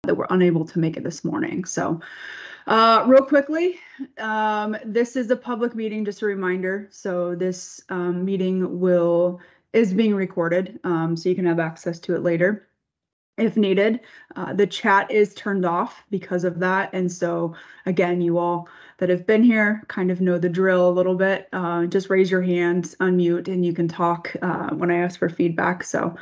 that were unable to make it this morning. So real quickly, this is a public meeting, just a reminder. So this meeting is being recorded, so you can have access to it later if needed. The chat is turned off because of that. And so again, you all that have been here kind of know the drill a little bit. Just raise your hand, unmute, and you can talk when I ask for feedback. So,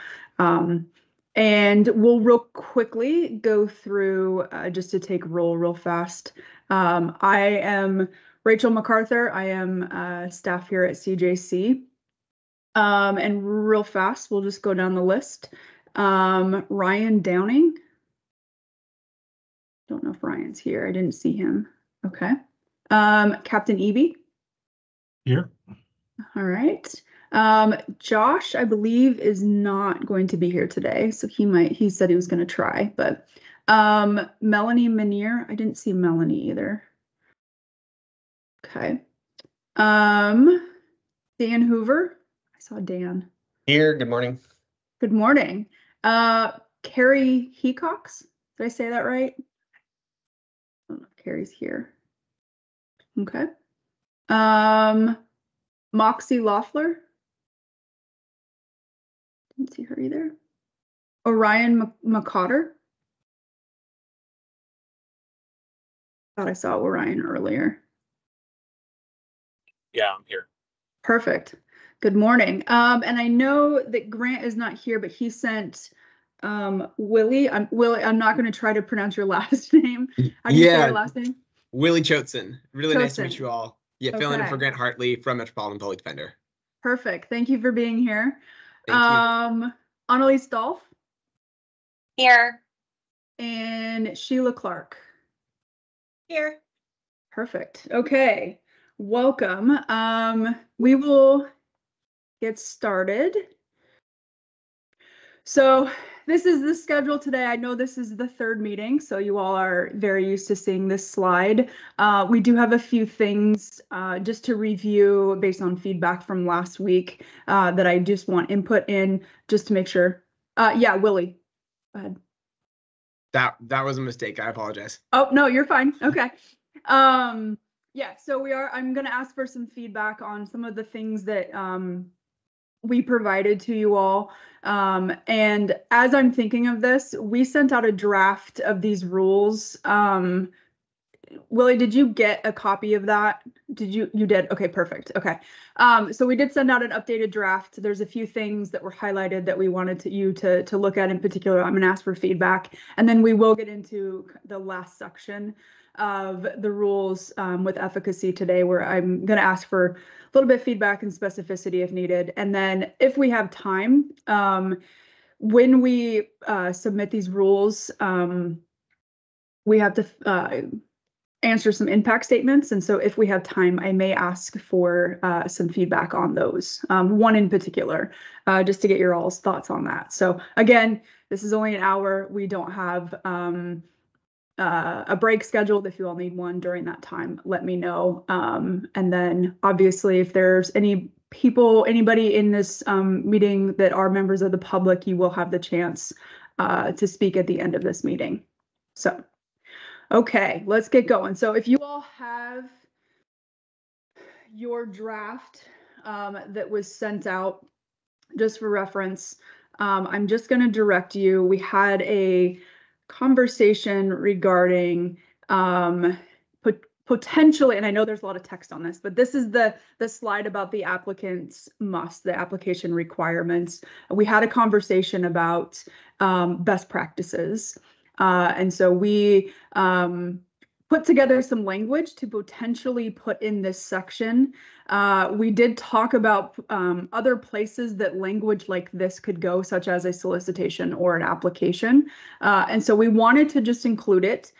and we'll real quickly go through just to take roll real fast. I am Rachel MacArthur. I am staff here at CJC. And real fast, we'll just go down the list. Ryan Downing. Don't know if Ryan's here. I didn't see him. Okay. Captain Eby. Here. All right. Josh, I believe, is not going to be here today. So he said he was going to try, but Melanie Menier. I didn't see Melanie either. Okay. Dan Hoover. I saw Dan. Here. Good morning. Good morning. Carrie Hecox. Did I say that right? I don't know if Carrie's here. Okay. Moxie Loeffler. Didn't see her either. Orion McCotter. Thought I saw Orion earlier. Yeah, I'm here. Perfect. Good morning. And I know that Grant is not here, but he sent Willie. Willie, I'm not going to try to pronounce your last name. How do you say your last name? Willie Chotson. Really nice to meet you all. Yeah, Okay. filling in for Grant Hartley from Metropolitan Public Defender. Perfect. Thank you for being here. Thank you. Annalise Dolph. Here. And Sheila Clark. Here. Perfect. Okay. Welcome. We will get started. So this is the schedule today. I know this is the third meeting, so you all are very used to seeing this slide. We do have a few things just to review based on feedback from last week that I just want input in just to make sure. Yeah, Willie, go ahead. That was a mistake. I apologize. Oh, no, you're fine. Okay. Yeah, so I'm going to ask for some feedback on some of the things that we provided to you all. And as I'm thinking of this, we sent out a draft of these rules. Willie, did you get a copy of that? You did? Okay, perfect. Okay. So we did send out an updated draft. There's a few things that were highlighted that we wanted you to look at in particular. I'm going to ask for feedback, and then we will get into the last section of the rules with efficacy today, where I'm going to ask for a little bit of feedback and specificity if needed. And then if we have time, when we submit these rules, we have to answer some impact statements. And so if we have time, I may ask for some feedback on those, one in particular, just to get your all's thoughts on that. So again, this is only an hour. We don't have a break scheduled. If you all need one during that time, let me know. And then obviously if there's anybody in this meeting that are members of the public, you will have the chance to speak at the end of this meeting. So, okay, let's get going. So if you all have your draft that was sent out, just for reference, I'm just going to direct you. We had a conversation regarding potentially, and I know there's a lot of text on this, but this is the slide about the applicant's the application requirements. We had a conversation about best practices. And so we put together some language to potentially put in this section. We did talk about other places that language like this could go, such as a solicitation or an application. And so we wanted to just include it,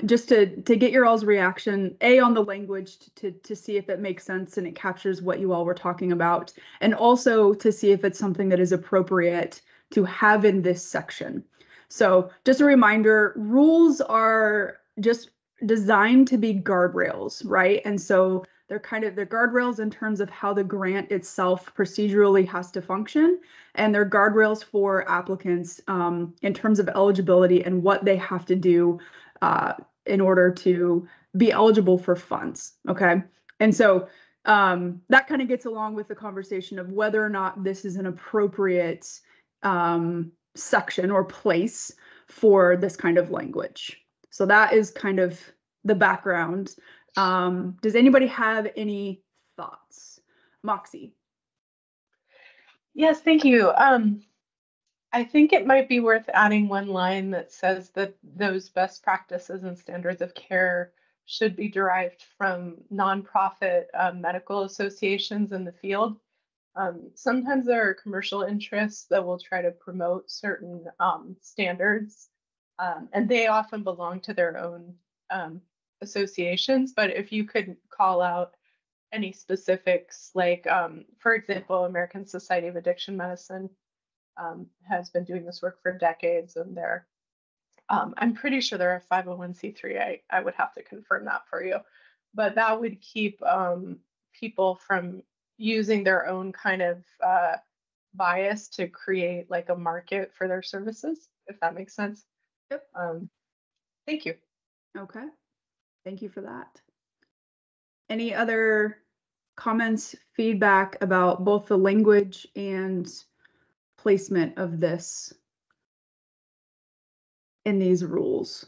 just to get your all's reaction, on the language to see if it makes sense and it captures what you all were talking about, and also to see if it's something that is appropriate to have in this section. So just a reminder, rules are just designed to be guardrails, right? And so they're guardrails in terms of how the grant itself procedurally has to function, and they're guardrails for applicants in terms of eligibility and what they have to do in order to be eligible for funds. Okay, and so that kind of gets along with the conversation of whether or not this is an appropriate section or place for this kind of language. So that is kind of the background. Does anybody have any thoughts? Moxie. Yes, thank you. I think it might be worth adding one line that says that those best practices and standards of care should be derived from nonprofit medical associations in the field. Sometimes there are commercial interests that will try to promote certain standards, and they often belong to their own associations. But if you could call out any specifics, like, for example, American Society of Addiction Medicine has been doing this work for decades, and they're, I'm pretty sure they're a 501c3. I would have to confirm that for you, but that would keep people from using their own kind of bias to create like a market for their services, if that makes sense. Yep. Thank you. Okay. Thank you for that. Any other comments, feedback about both the language and placement of this in these rules?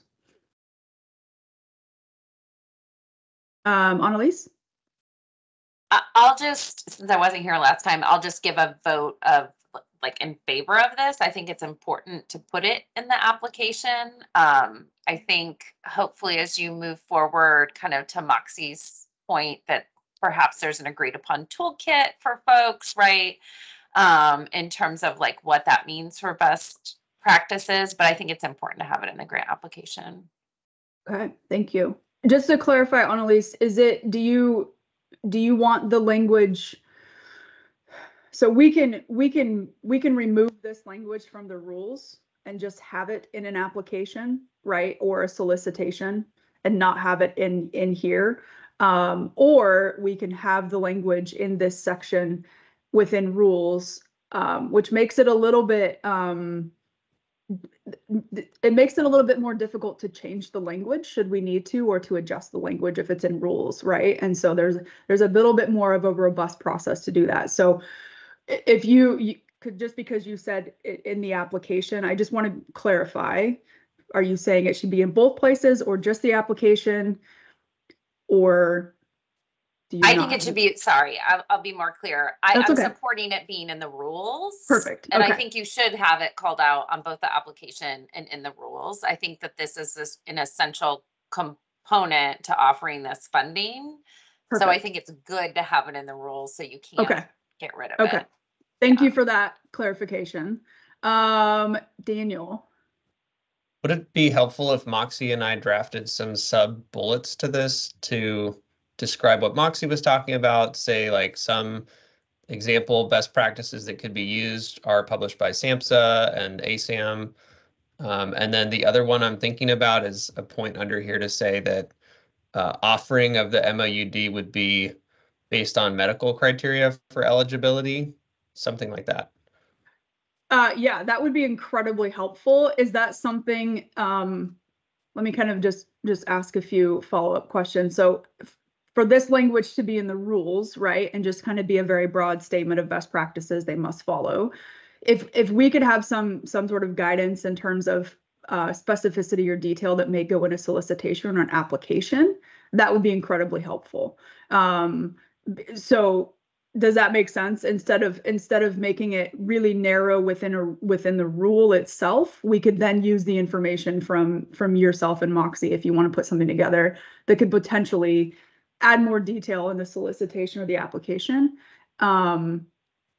Annalise? I'll just, since I wasn't here last time, I'll just give a vote of like in favor of this. I think it's important to put it in the application. I think hopefully as you move forward, kind of to Moxie's point, that perhaps there's an agreed upon toolkit for folks, right? In terms of like what that means for best practices, but I think it's important to have it in the grant application. Okay, thank you. Just to clarify, Annalise, do you want the language? So we can remove this language from the rules and just have it in an application, right? Or a solicitation and not have it in here. Or we can have the language in this section within rules, which makes it a little bit, it makes it a little bit more difficult to change the language should we need to, or to adjust the language if it's in rules, right? And so there's a little bit more of a robust process to do that. So if you could, just because you said it in the application, I just want to clarify, are you saying it should be in both places or just the application, or do you I think it should be, sorry, I'll be more clear. I'm okay. Supporting it being in the rules. Perfect. And okay. I think you should have it called out on both the application and in the rules. I think that this is an essential component to offering this funding. Perfect. So I think it's good to have it in the rules so you can't get rid of it. Thank you for that clarification. Daniel. Would it be helpful if Moxie and I drafted some sub bullets to this to describe what Moxie was talking about? Say like some example best practices that could be used are published by SAMHSA and ASAM. And then the other one I'm thinking about is a point under here to say that offering of the MOUD would be based on medical criteria for eligibility, something like that. Yeah, that would be incredibly helpful. Is that something, let me kind of just ask a few follow-up questions. So for this language to be in the rules, right, and just kind of be a very broad statement of best practices they must follow, if we could have some sort of guidance in terms of specificity or detail that may go in a solicitation or an application, that would be incredibly helpful. So does that make sense? Instead of making it really narrow within the rule itself, we could then use the information from yourself and Moxie if you want to put something together that could potentially add more detail in the solicitation or the application,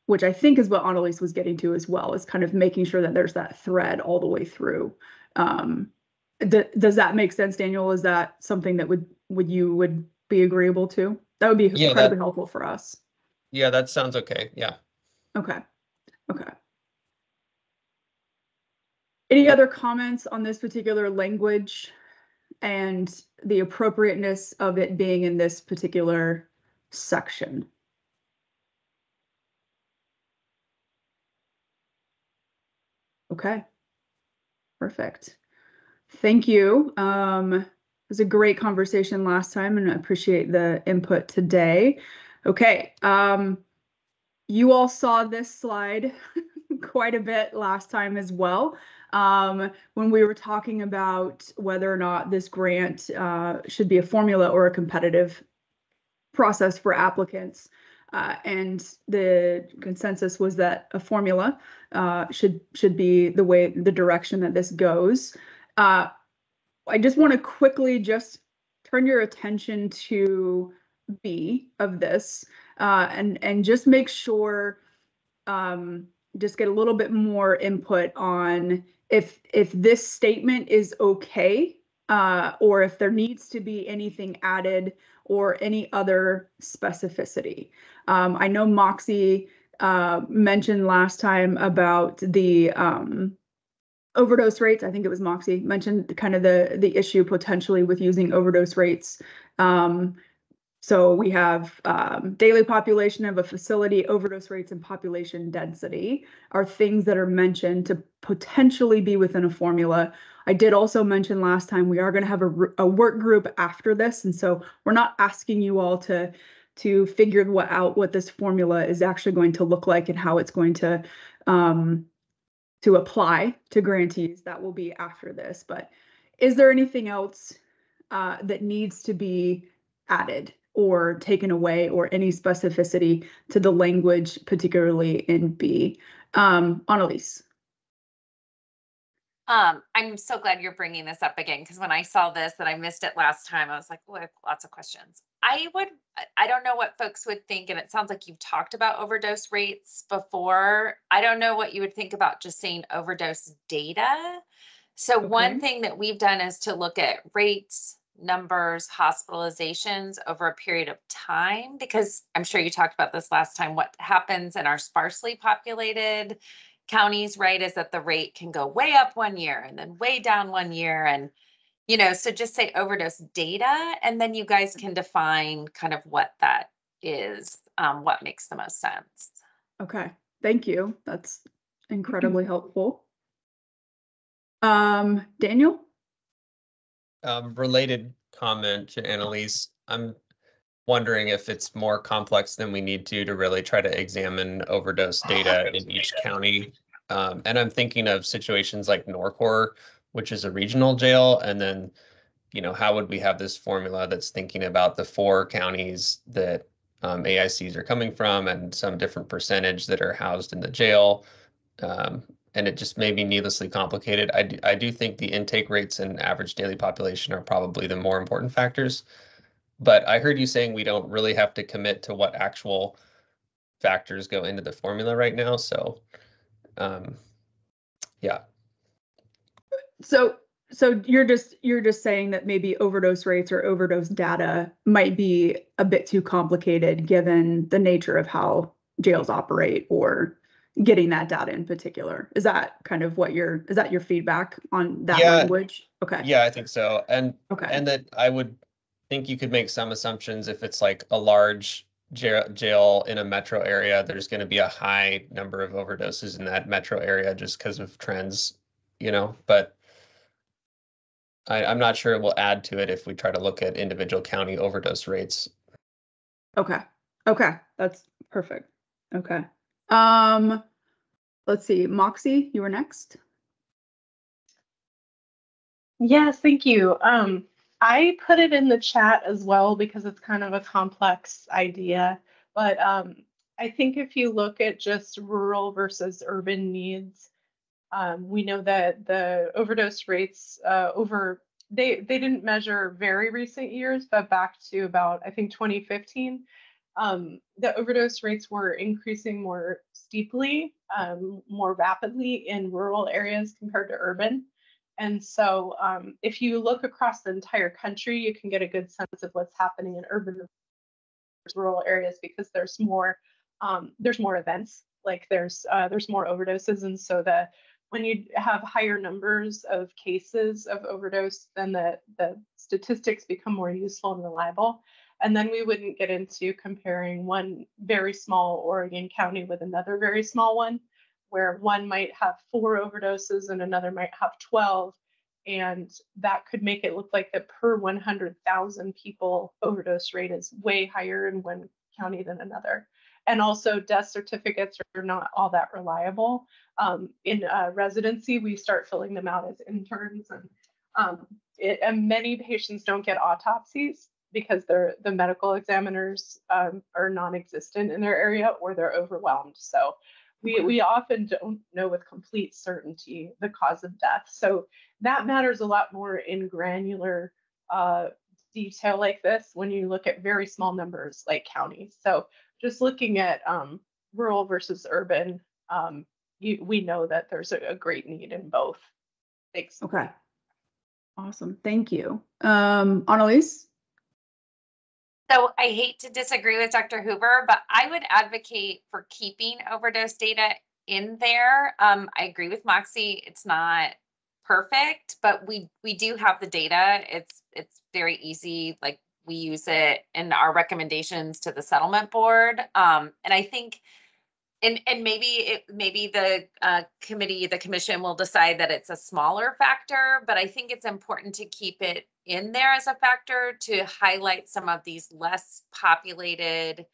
which I think is what Annalise was getting to as well, is kind of making sure that there's that thread all the way through. Does that make sense, Daniel? Is that something that would be agreeable to? That would be incredibly helpful for us. Yeah, that sounds okay. Yeah. Okay. Any other comments on this particular language and the appropriateness of it being in this particular section. Okay, perfect. Thank you. It was a great conversation last time, and I appreciate the input today. Okay, you all saw this slide quite a bit last time as well, when we were talking about whether or not this grant should be a formula or a competitive process for applicants. And the consensus was that a formula should be the direction that this goes. I just want to quickly just turn your attention to B of this, and just make sure, just get a little bit more input on if this statement is okay, or if there needs to be anything added or any other specificity. I know Moxie mentioned last time about the overdose rates. I think it was Moxie mentioned kind of the issue potentially with using overdose rates. So we have daily population of a facility, overdose rates, and population density are things that are mentioned to potentially be within a formula. I did also mention last time we are going to have a work group after this, and so we're not asking you all to figure out what this formula is actually going to look like and how it's going to apply to grantees. That will be after this. But is there anything else that needs to be added or taken away, or any specificity to the language, particularly in B? Annalise. I'm so glad you're bringing this up again, because when I saw this and I missed it last time, I was like, oh, I have lots of questions. I don't know what folks would think, and it sounds like you've talked about overdose rates before. I don't know what you would think about just saying overdose data. So one thing that we've done is to look at rates, numbers, hospitalizations over a period of time, because I'm sure you talked about this last time. What happens in our sparsely populated counties, right, is that the rate can go way up one year and then way down one year. And, so just say overdose data, and then you guys can define kind of what that is, what makes the most sense. Okay, thank you. That's incredibly helpful. Daniel? Related comment to Annalise, I'm wondering if it's more complex than we need to really try to examine overdose data in each county. And I'm thinking of situations like Norcor, which is a regional jail, and then, how would we have this formula that's thinking about the 4 counties that AICs are coming from and some different percentage that are housed in the jail. And it just may be needlessly complicated. I do think the intake rates and average daily population are probably the more important factors. But I heard you saying we don't really have to commit to what actual factors go into the formula right now. So, yeah. So you're just saying that maybe overdose rates or overdose data might be a bit too complicated given the nature of how jails operate, or getting that data in particular. Is that kind of is that your feedback on that language? Okay. Yeah, I think so. And that I would think you could make some assumptions. If it's like a large jail in a metro area, there's going to be a high number of overdoses in that metro area just because of trends, but I'm not sure it will add to it if we try to look at individual county overdose rates. Okay. That's perfect. Okay. Let's see, Moxie, you were next. Yes, thank you. I put it in the chat as well because it's kind of a complex idea, but I think if you look at just rural versus urban needs, we know that the overdose rates they didn't measure very recent years, but back to about, I think, 2015, the overdose rates were increasing more steeply, more rapidly in rural areas compared to urban. And so if you look across the entire country, you can get a good sense of what's happening in urban versus rural areas, because there's more events, like there's more overdoses. And so when you have higher numbers of cases of overdose, then the statistics become more useful and reliable. And then we wouldn't get into comparing one very small Oregon county with another very small one, where one might have 4 overdoses and another might have 12. And that could make it look like the per 100,000 people overdose rate is way higher in one county than another. And also death certificates are not all that reliable. In residency, we start filling them out as interns, and many patients don't get autopsies because the medical examiners are non-existent in their area or they're overwhelmed. So we often don't know with complete certainty the cause of death. So that matters a lot more in granular detail like this when you look at very small numbers like counties. So just looking at rural versus urban, we know that there's a great need in both. Thanks. Okay. Awesome. Thank you. Annalise? So I hate to disagree with Dr. Hoover, but I would advocate for keeping overdose data in there. I agree with Moxie. It's not perfect, but we do have the data. It's very easy. Like we use it in our recommendations to the settlement board. And I think, and maybe the the commission will decide that it's a smaller factor, but I think it's important to keep it in there as a factor to highlight some of these less populated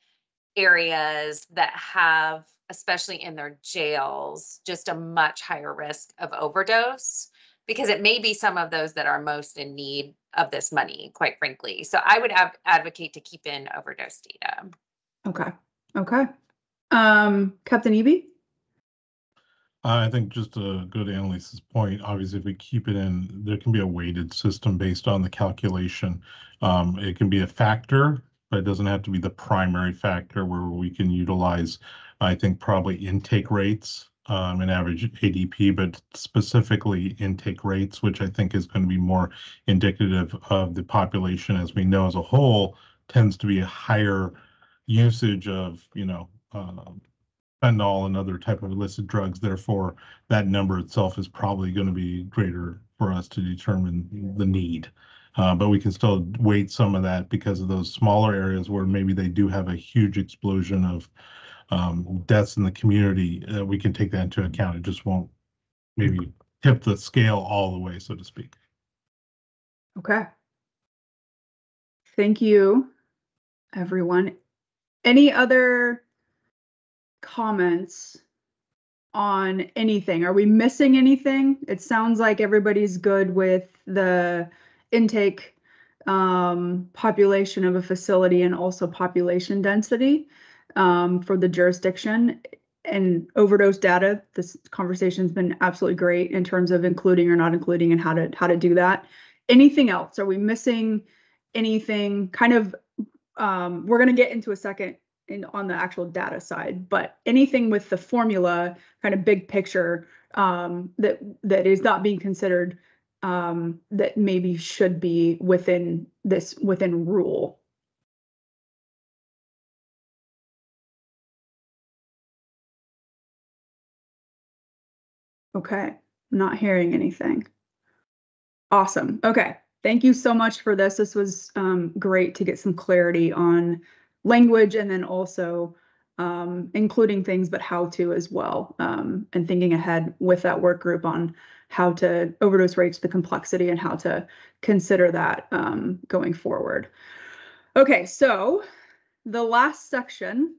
areas that have, especially in their jails, just a much higher risk of overdose, because it may be some of those that are most in need of this money, quite frankly. So I would advocate to keep in overdose data. Okay. Okay. Captain Eby? I think just to go to Annalise's point, obviously, if we keep it in, there can be a weighted system based on the calculation. It can be a factor, but it doesn't have to be the primary factor where we can utilize, I think, probably intake rates and average ADP, but specifically intake rates, which I think is going to be more indicative of the population, as we know as a whole, tends to be a higher usage of, fentanyl and other type of illicit drugs. Therefore, that number itself is probably going to be greater for us to determine the need. But we can still weight some of that because of those smaller areas where maybe they do have a huge explosion of deaths in the community. We can take that into account. It just won't maybe tip the scale all the way, so to speak. Okay. Thank you, everyone. Any other comments on anything? Are we missing anything? It sounds like everybody's good with the intake population of a facility and also population density for the jurisdiction and overdose data. This conversation's been absolutely great in terms of including or not including and how to do that. Anything else? Are we missing anything? Kind of we're going to get into a second on the actual data side, but anything with the formula kind of big picture that is not being considered that maybe should be within rule. Okay, not hearing anything. Awesome. Okay, thank you so much for this. This was great to get some clarity on language and then also including things, but how to as well, and thinking ahead with that work group on how to overdose rates, the complexity, and how to consider that going forward. Okay, so the last section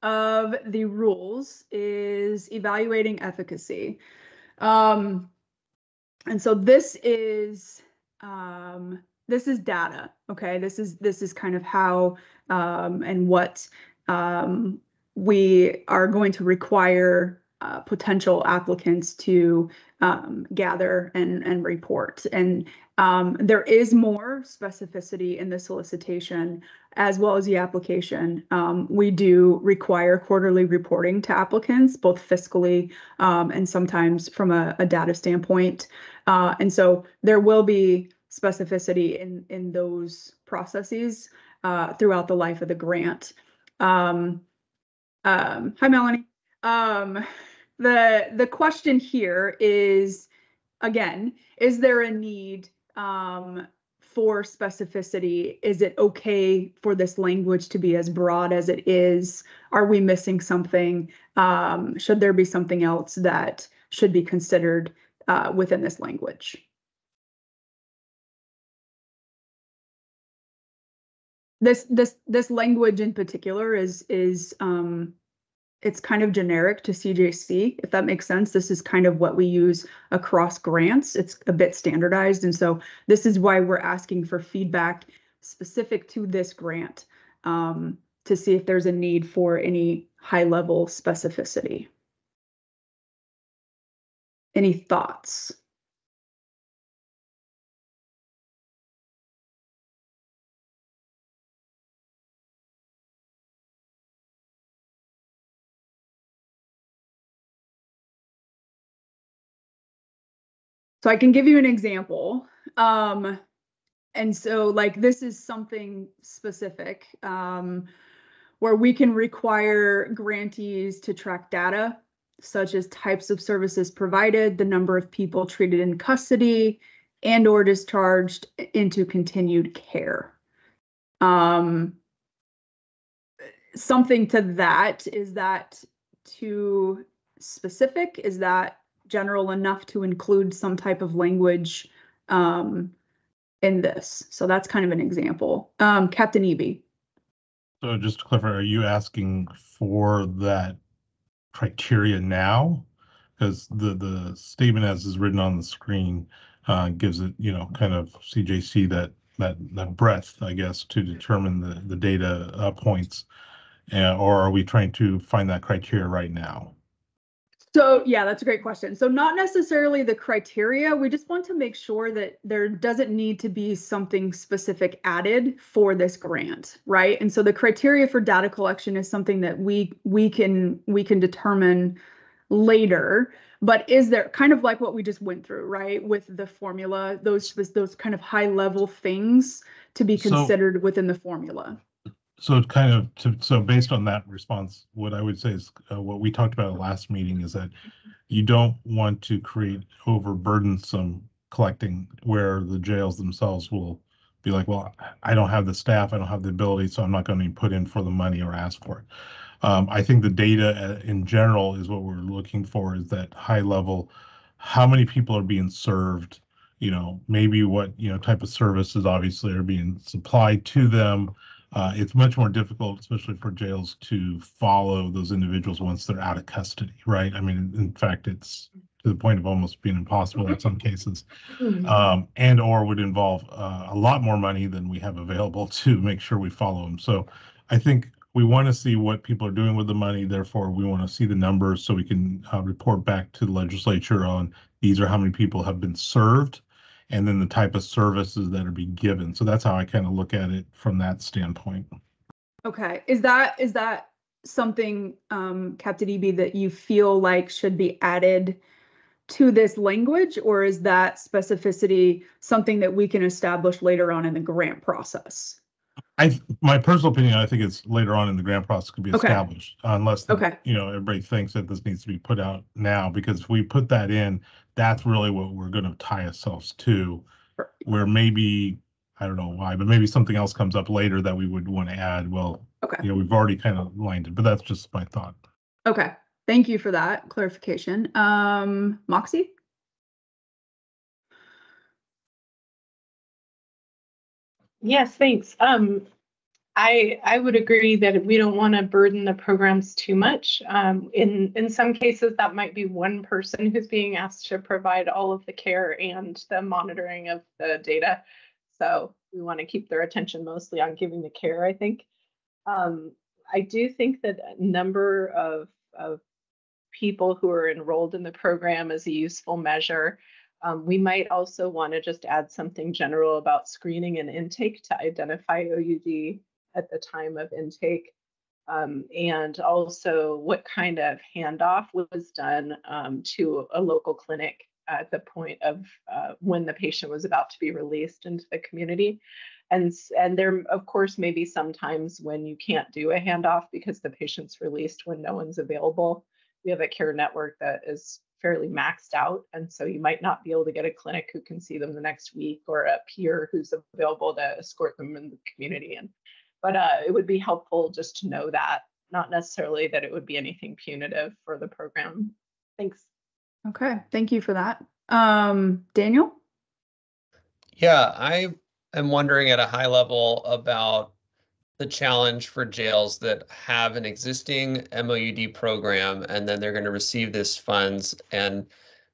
of the rules is evaluating efficacy. And so this is data. Okay, this is kind of how and what we are going to require potential applicants to gather and report. And there is more specificity in the solicitation as well as the application. We do require quarterly reporting to applicants, both fiscally and sometimes from a data standpoint. And so there will be specificity in those processes throughout the life of the grant. Hi, Melanie. The question here is, again, is there a need for specificity? Is it okay for this language to be as broad as it is? Are we missing something? Should there be something else that should be considered within this language? This language in particular is it's kind of generic to CJC, if that makes sense. This is kind of what we use across grants. It's a bit standardized. And so this is why we're asking for feedback specific to this grant to see if there's a need for any high-level specificity. Any thoughts? So I can give you an example. And so like this is something specific where we can require grantees to track data such as types of services provided, the number of people treated in custody and or discharged into continued care. Something to that, is that too specific? Is that general enough to include some type of language in this? So that's kind of an example. Captain Eby. So just to clarify, are you asking for that criteria now? Because the statement as is written on the screen gives it, kind of CJC that breadth, I guess, to determine the data points. Or are we trying to find that criteria right now? So yeah, that's a great question. So not necessarily the criteria. We just want to make sure that there doesn't need to be something specific added for this grant, right? And so the criteria for data collection is something that we can determine later. But is there kind of like what we just went through, right? With the formula, those kind of high level things to be considered within the formula. So so based on that response, what I would say is what we talked about at last meeting is that you don't want to create overburdensome collecting where the jails themselves will be like, well, I don't have the staff, I don't have the ability, so I'm not going to put in for the money or ask for it. I think the data in general is what we're looking for, is that high level, how many people are being served, maybe what, type of services obviously are being supplied to them. It's much more difficult, especially for jails, to follow those individuals once they're out of custody, right? I mean, in fact, it's to the point of almost being impossible in some cases, and or would involve a lot more money than we have available to make sure we follow them. So I think we want to see what people are doing with the money. Therefore, we want to see the numbers so we can report back to the legislature on these are how many people have been served, and then the type of services that are being given. So that's how I kind of look at it from that standpoint. Okay. Is that something, Captain Eby, that you feel like should be added to this language, or is that specificity something that we can establish later on in the grant process? My personal opinion, I think it's later on in the grant process could be established, unless everybody thinks that this needs to be put out now, because if we put that in, that's really what we're going to tie ourselves to, where maybe, I don't know why, but maybe something else comes up later that we would want to add. Well, we've already kind of lined it, but that's just my thought. Okay. Thank you for that clarification. Moxie? Yes, thanks. I would agree that we don't want to burden the programs too much. In some cases, that might be one person who's being asked to provide all of the care and the monitoring of the data. So we want to keep their attention mostly on giving the care, I think. I do think that a number of people who are enrolled in the program is a useful measure. We might also want to just add something general about screening and intake to identify OUD at the time of intake, and also what kind of handoff was done to a local clinic at the point of when the patient was about to be released into the community. And there, of course, may be some times when you can't do a handoff because the patient's released when no one's available. We have a care network that is fairly maxed out. And so you might not be able to get a clinic who can see them the next week or a peer who's available to escort them in the community. But it would be helpful just to know that, not necessarily that it would be anything punitive for the program. Thanks. Okay, thank you for that. Daniel? Yeah, I am wondering at a high level about the challenge for jails that have an existing MOUD program and then they're going to receive this funds. And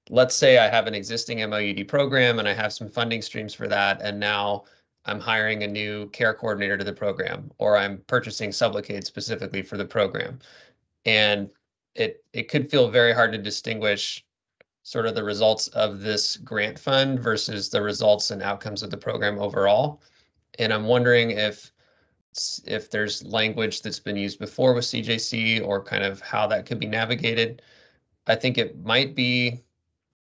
let's say I have an existing MOUD program and I have some funding streams for that. And now I'm hiring a new care coordinator to the program, or I'm purchasing Sublocade specifically for the program. And it could feel very hard to distinguish sort of the results of this grant fund versus the results and outcomes of the program overall. And I'm wondering if there's language that's been used before with CJC or kind of how that could be navigated. I think it might be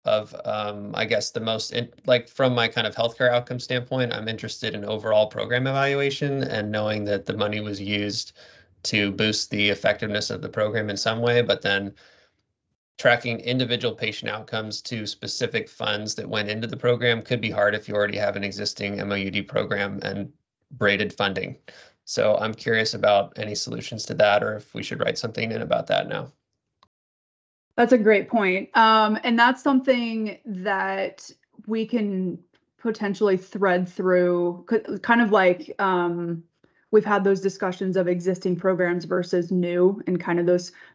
of, I guess, the most, like from my kind of healthcare outcome standpoint, I'm interested in overall program evaluation and knowing that the money was used to boost the effectiveness of the program in some way, but then tracking individual patient outcomes to specific funds that went into the program could be hard if you already have an existing MOUD program and braided funding. So I'm curious about any solutions to that, or if we should write something in about that now. That's a great point. And that's something that we can potentially thread through, kind of like we've had those discussions of existing programs versus new, and kind of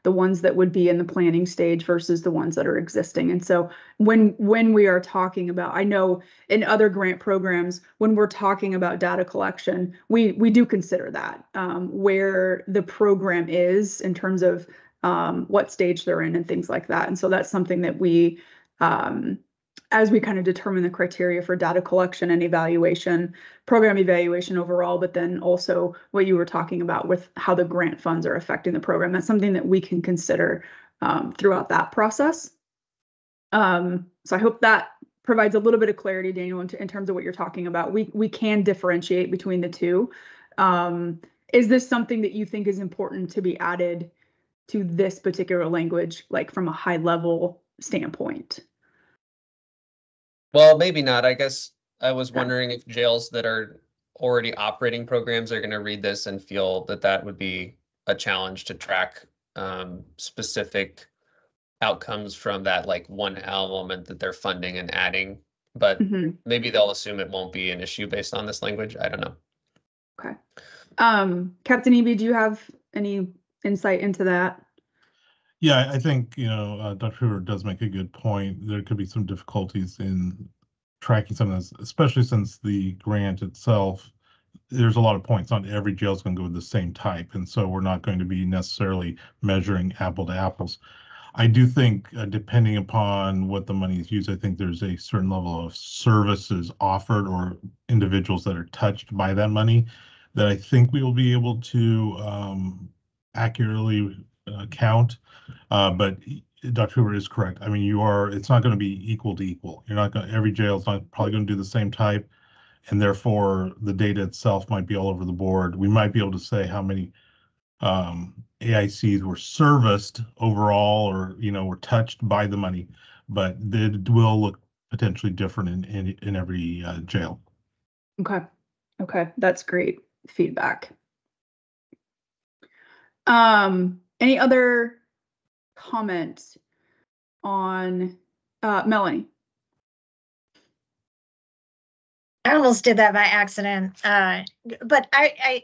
the ones that would be in the planning stage versus the ones that are existing. And so when we are talking about, I know in other grant programs, when we're talking about data collection, we do consider that where the program is in terms of what stage they're in and things like that. And so that's something that we, as we kind of determine the criteria for data collection and evaluation, program evaluation overall, but then also what you were talking about with how the grant funds are affecting the program, that's something that we can consider throughout that process. So I hope that provides a little bit of clarity, Daniel, in terms of what you're talking about. We can differentiate between the two. Is this something that you think is important to be added to this particular language, like from a high level standpoint? Well, maybe not. I guess I was wondering if jails that are already operating programs are going to read this and feel that that would be a challenge to track specific outcomes from that like one element that they're funding and adding. But maybe they'll assume it won't be an issue based on this language. I don't know. Okay. Captain Eby, do you have any insight into that? Yeah, I think, Dr. Hoover does make a good point. There could be some difficulties in tracking some of this, especially since the grant itself, there's a lot of points. Not every jail is going to go with the same type. And so we're not going to be necessarily measuring apple to apples. I do think, depending upon what the money is used, I think there's a certain level of services offered or individuals that are touched by that money that I think we will be able to accurately count. But Dr. Hoover is correct. I mean, it's not going to be equal to equal. You're not going every jail is not probably going to do the same type, and therefore the data itself might be all over the board. We might be able to say how many AICs were serviced overall, or were touched by the money, but it will look potentially different in every jail. Okay, that's great feedback. Any other comments on Melanie? I almost did that by accident. But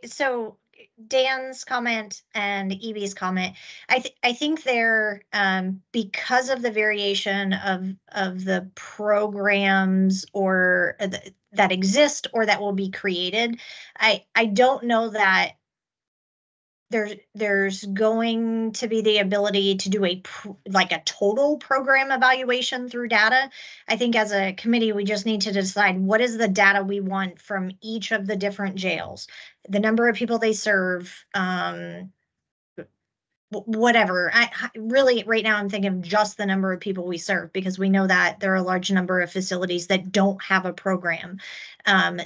so Dan's comment and Evie's comment, I think they're because of the variation of the programs or that exist or that will be created. I don't know that there's going to be the ability to do a total program evaluation through data. I think as a committee, we just need to decide what is the data we want from each of the different jails, the number of people they serve, whatever. I really, right now, I'm thinking of just the number of people we serve, because we know that there are a large number of facilities that don't have a program.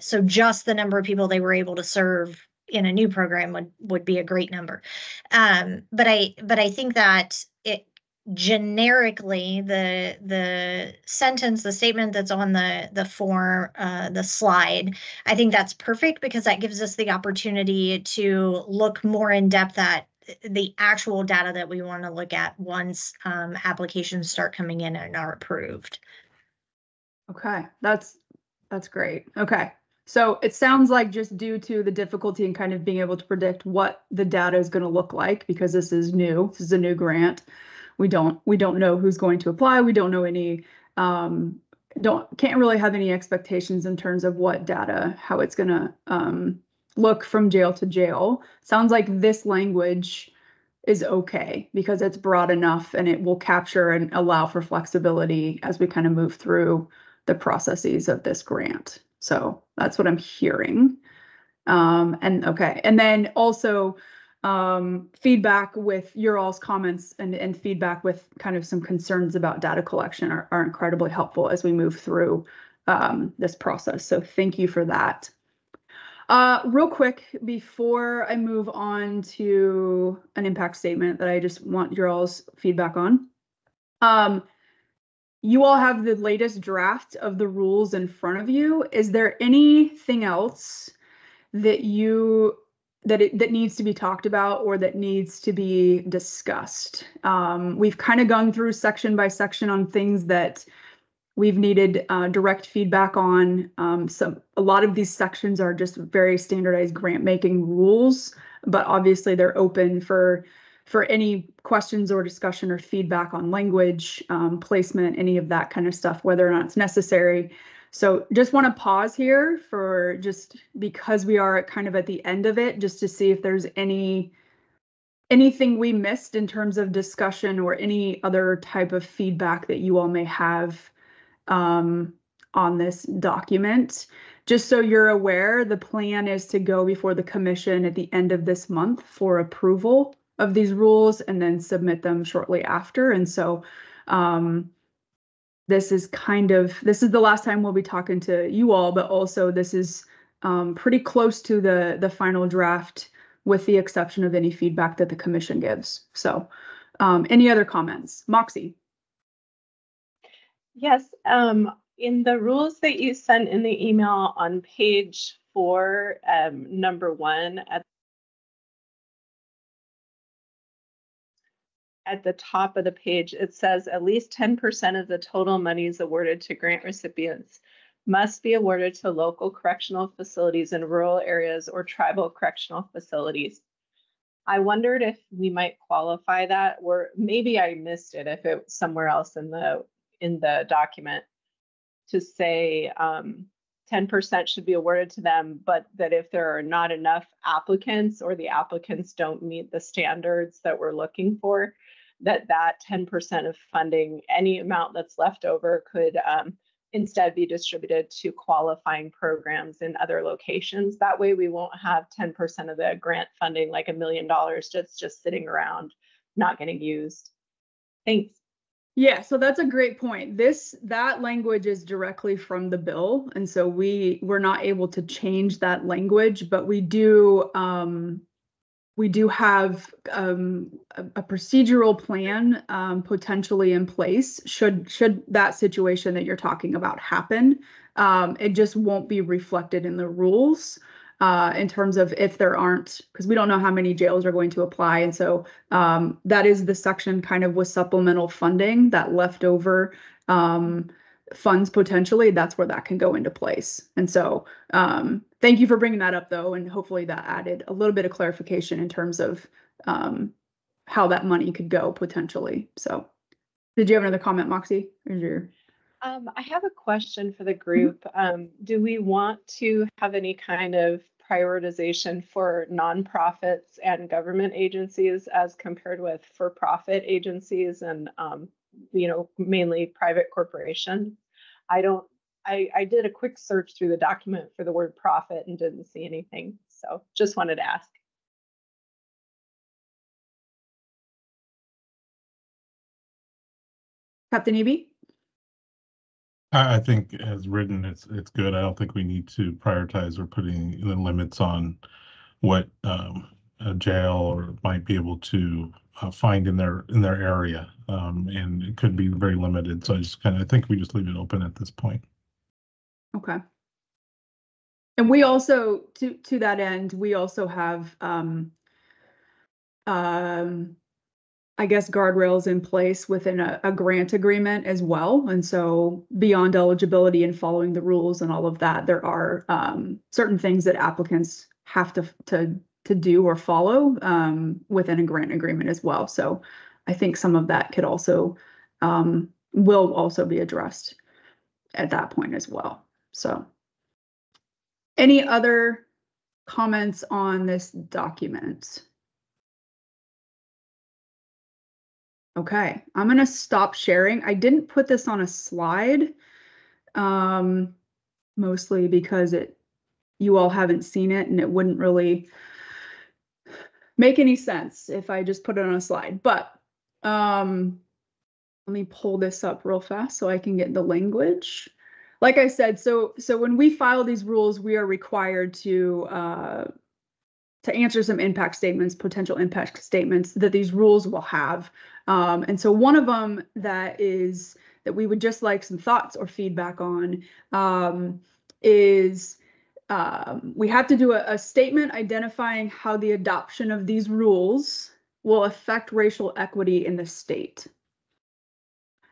So just the number of people they were able to serve in a new program would be a great number. But I think that generically the sentence, the statement that's on the form, the slide, I think that's perfect because that gives us the opportunity to look more in depth at the actual data that we want to look at once applications start coming in and are approved. Okay, that's great. Okay. So it sounds like just due to the difficulty in kind of being able to predict what the data is going to look like, because this is new, this is a new grant. We don't know who's going to apply. We don't know any, can't really have any expectations in terms of what data, how it's going to look from jail to jail. Sounds like this language is okay because it's broad enough and it will capture and allow for flexibility as we kind of move through the processes of this grant. So that's what I'm hearing. And okay. And then also feedback with your all's comments and feedback with kind of some concerns about data collection are incredibly helpful as we move through this process. So thank you for that. Real quick, before I move on to an impact statement that I just want your all's feedback on. You all have the latest draft of the rules in front of you. Is there anything else that that needs to be talked about or that needs to be discussed? We've kind of gone through section by section on things that we've needed direct feedback on. A lot of these sections are just very standardized grant making rules, but obviously they're open for any questions or discussion or feedback on language, placement, any of that kind of stuff, whether or not it's necessary. So just want to pause here for just because we are kind of at the end of it, just to see if there's anything we missed in terms of discussion or any other type of feedback that you all may have on this document. Just so you're aware, the plan is to go before the commission at the end of this month for approval of these rules and then submit them shortly after. And so this is the last time we'll be talking to you all, but also this is pretty close to the final draft with the exception of any feedback that the commission gives. So any other comments? Moxie. Yes, in the rules that you sent in the email on page 4, number 1, at the top of the page, it says at least 10% of the total monies awarded to grant recipients must be awarded to local correctional facilities in rural areas or tribal correctional facilities. I wondered if we might qualify that, or maybe I missed it if it was somewhere else in the document, to say 10% should be awarded to them, but that if there are not enough applicants or the applicants don't meet the standards that we're looking for, that 10% of funding, any amount that's left over, could instead be distributed to qualifying programs in other locations. That way we won't have 10% of the grant funding, like $1 million, just sitting around not getting used. Thanks. Yeah, so that's a great point. That language is directly from the bill, and so we're not able to change that language, but we do have a procedural plan potentially in place should that situation that you're talking about happen. It just won't be reflected in the rules in terms of if there aren't, because we don't know how many jails are going to apply. And so that is the section kind of with supplemental funding, that leftover funds potentially, that's where that can go into place. And so thank you for bringing that up though, and hopefully that added a little bit of clarification in terms of how that money could go potentially. So did you have another comment, Moxie? I have a question for the group. Do we want to have any kind of prioritization for nonprofits and government agencies as compared with for-profit agencies and mainly private corporations? I did a quick search through the document for the word profit and didn't see anything. So just wanted to ask. Captain Eby? I think as written, it's good. I don't think we need to prioritize or put any limits on what a jail or might be able to find in their area, and it could be very limited. So I think we just leave it open at this point. Okay. And we also, to that end, we also have I guess guardrails in place within a grant agreement as well. And so beyond eligibility and following the rules and all of that, there are certain things that applicants have to do or follow within a grant agreement as well. So I think some of that could also will also be addressed at that point as well. So any other comments on this document? Okay, I'm gonna stop sharing. I didn't put this on a slide, mostly because you all haven't seen it and it wouldn't really make any sense if I just put it on a slide. But let me pull this up real fast so I can get the language. Like I said, so when we file these rules, we are required to answer some impact statements, potential impact statements that these rules will have. And so one of them that we would just like some thoughts or feedback on is we have to do a statement identifying how the adoption of these rules will affect racial equity in the state.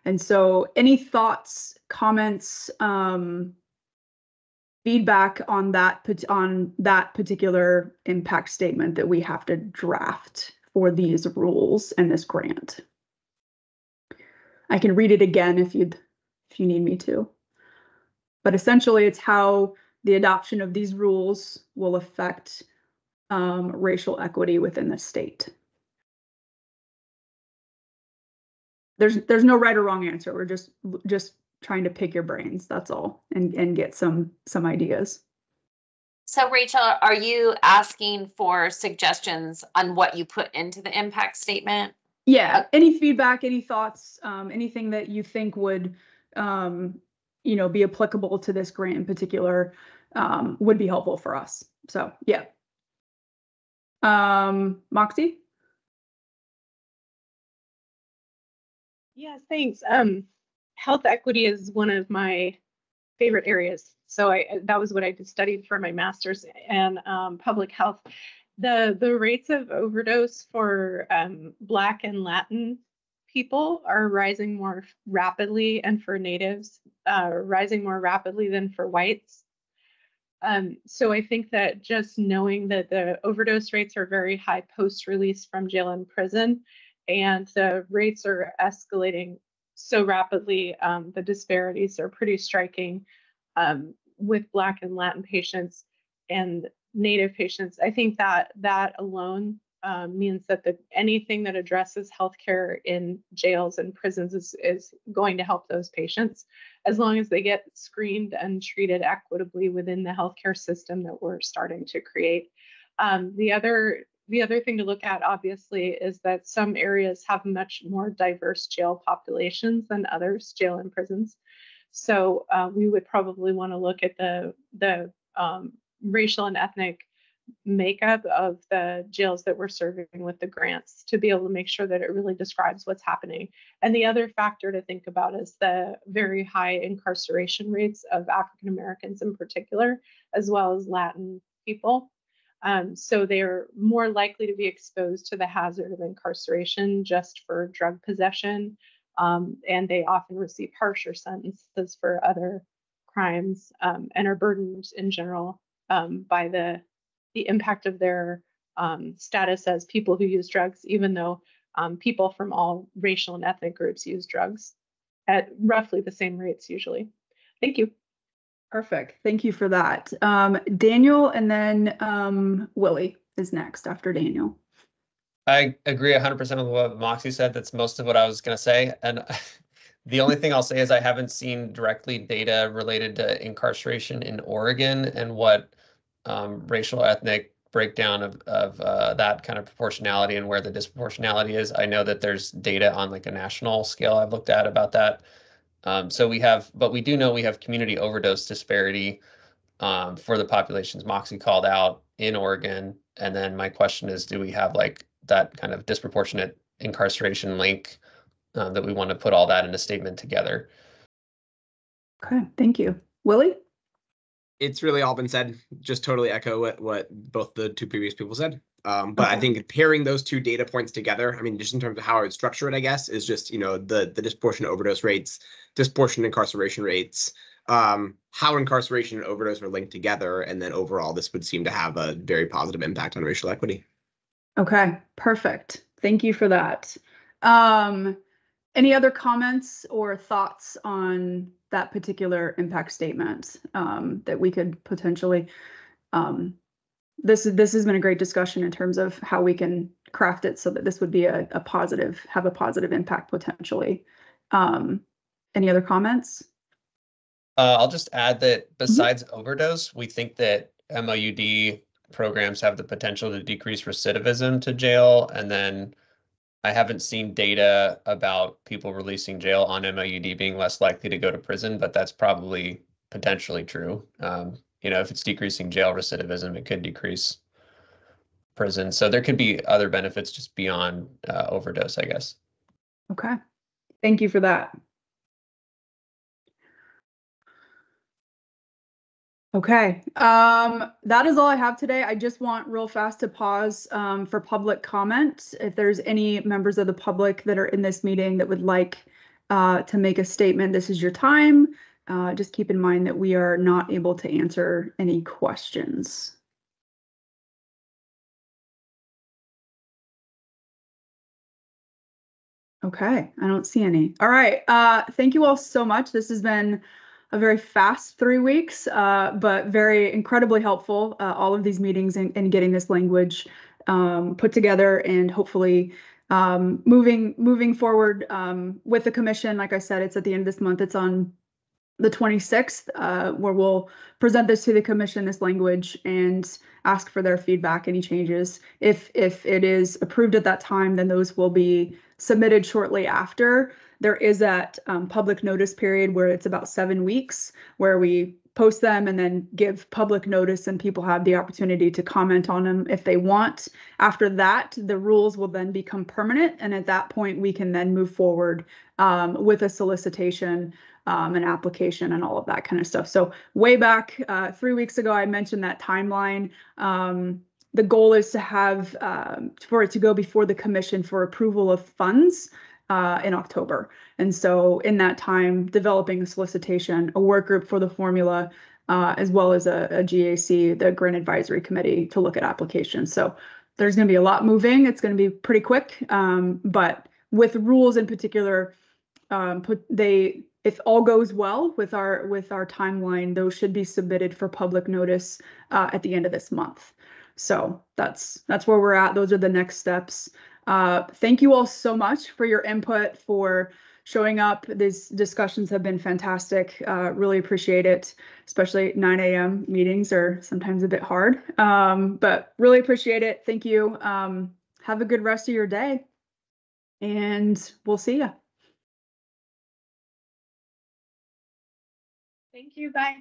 And so any thoughts, comments, feedback on that particular impact statement that we have to draft for these rules and this grant. I can read it again if you need me to. But essentially it's how the adoption of these rules will affect racial equity within the state. There's no right or wrong answer. We're just trying to pick your brains, that's all, and get some ideas. So Rachel, are you asking for suggestions on what you put into the impact statement? Yeah, any feedback, any thoughts, anything that you think would be applicable to this grant in particular would be helpful for us. So yeah. Moxie? Yes, thanks. Health equity is one of my favorite areas. So that was what I studied for my master's in public health. The rates of overdose for Black and Latin people are rising more rapidly, and for natives, rising more rapidly than for whites. So I think that just knowing that the overdose rates are very high post-release from jail and prison, and the rates are escalating so rapidly, the disparities are pretty striking with Black and Latin patients and Native patients. I think that alone means that anything that addresses healthcare in jails and prisons is going to help those patients, as long as they get screened and treated equitably within the healthcare system that we're starting to create. The other thing to look at, obviously, is that some areas have much more diverse jail populations than others, jail and prisons. So we would probably want to look at the racial and ethnic makeup of the jails that we're serving with the grants to be able to make sure that it really describes what's happening. And the other factor to think about is the very high incarceration rates of African Americans in particular, as well as Latin people. So they're more likely to be exposed to the hazard of incarceration just for drug possession, and they often receive harsher sentences for other crimes, and are burdened in general by the impact of their status as people who use drugs, even though people from all racial and ethnic groups use drugs at roughly the same rates usually. Thank you. Perfect. Thank you for that. Daniel, and then Willie is next after Daniel. I agree 100% with what Moxie said. That's most of what I was going to say. And the only thing I'll say is I haven't seen directly data related to incarceration in Oregon and what racial ethnic breakdown of that kind of proportionality and where the disproportionality is. I know that there's data on like a national scale I've looked at about that. But we do know we have community overdose disparity for the populations Moxie called out in Oregon. And then my question is, do we have like that kind of disproportionate incarceration link that we want to put all that in a statement together? Okay, thank you. Willie? It's really all been said. Just totally echo what both the two previous people said. But I Okay. think pairing those two data points together, I mean, just in terms of how I would structure it, I guess, is just, the disproportionate overdose rates, disproportionate incarceration rates, how incarceration and overdose are linked together. And then overall, this would seem to have a very positive impact on racial equity. Okay, perfect. Thank you for that. Any other comments or thoughts on that particular impact statement that we could potentially, this has been a great discussion in terms of how we can craft it so that this would be have a positive impact potentially. Any other comments? I'll just add that besides overdose, we think that MOUD programs have the potential to decrease recidivism to jail. And then I haven't seen data about people releasing jail on MOUD being less likely to go to prison, but that's probably potentially true. If it's decreasing jail recidivism, it could decrease prison. So there could be other benefits just beyond overdose, I guess. Okay, thank you for that. Okay, that is all I have today. I just want real fast to pause for public comment. If there's any members of the public that are in this meeting that would like to make a statement, this is your time. Just keep in mind that we are not able to answer any questions. Okay, I don't see any. All right, thank you all so much. This has been a very fast 3 weeks, but very incredibly helpful, all of these meetings and getting this language put together and hopefully moving forward with the commission. Like I said, it's at the end of this month. It's on the 26th, where we'll present this to the commission, this language, and ask for their feedback, any changes. If it is approved at that time, then those will be submitted shortly after. There is that public notice period where it's about 7 weeks, where we post them and then give public notice and people have the opportunity to comment on them if they want. After that, the rules will then become permanent. And at that point, we can then move forward with a solicitation, an application and all of that kind of stuff. So way back 3 weeks ago, I mentioned that timeline. The goal is to have for it to go before the commission for approval of funds in October. And so in that time, developing a solicitation, a work group for the formula, as well as a GAC, the Grant Advisory Committee, to look at applications. So there's going to be a lot moving. It's going to be pretty quick, but with rules in particular, if all goes well with our timeline, those should be submitted for public notice at the end of this month. So that's where we're at. Those are the next steps. Thank you all so much for your input, for showing up. These discussions have been fantastic. Really appreciate it, especially 9 a.m. meetings are sometimes a bit hard, but really appreciate it. Thank you. Have a good rest of your day, and we'll see you. Thank you. Bye.